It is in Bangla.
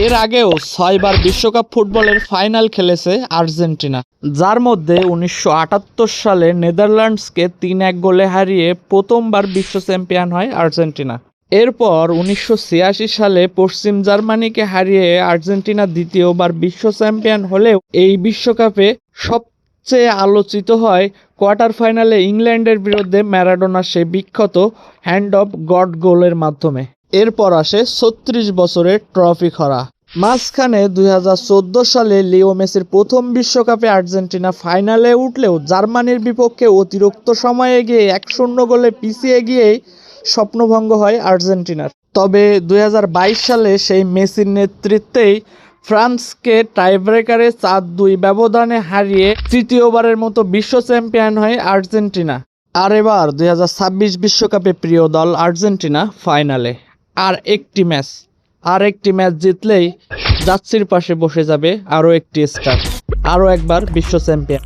এর আগেও 6বার বিশ্বকাপ ফুটবলের ফাইনাল খেলেছে আর্জেন্টিনা, যার মধ্যে 1978 সালে নেদারল্যান্ডসকে 3-1 গোলে হারিয়ে প্রথমবার বিশ্ব চ্যাম্পিয়ন হয় আর্জেন্টিনা। এরপর 1986 সালে পশ্চিম জার্মানিকে হারিয়ে আর্জেন্টিনা দ্বিতীয়বার বিশ্ব চ্যাম্পিয়ন হলেও এই বিশ্বকাপে সবচেয়ে আলোচিত হয় কোয়ার্টার ফাইনালে ইংল্যান্ডের বিরুদ্ধে ম্যারাডোনার সেই বিখ্যাত হ্যান্ড অফ গড গোলের মাধ্যমে। এরপর আসে 36 বছরের ট্রফি খরা। মাঝখানে 2014 সালে লিও মেসির প্রথম বিশ্বকাপে আর্জেন্টিনা ফাইনালে উঠলেও জার্মানির বিপক্ষে অতিরিক্ত সময়ে গিয়ে 1-0 গোলে পিছিয়ে গিয়েই স্বপ্নভঙ্গ হয় আর্জেন্টিনার। তবে 2022 সালে সেই মেসির নেতৃত্বেই ফ্রান্সকে টাইব্রেকারে 4-2 ব্যবধানে হারিয়ে তৃতীয়বারের মতো বিশ্ব চ্যাম্পিয়ন হয় আর্জেন্টিনা। আর এবার 2026 বিশ্বকাপে প্রিয় দল আর্জেন্টিনা ফাইনালে। আর একটি ম্যাচ জিতলেই জার্সির পাশে বসে যাবে আরও একটি স্টার, আরও একবার বিশ্ব চ্যাম্পিয়ন।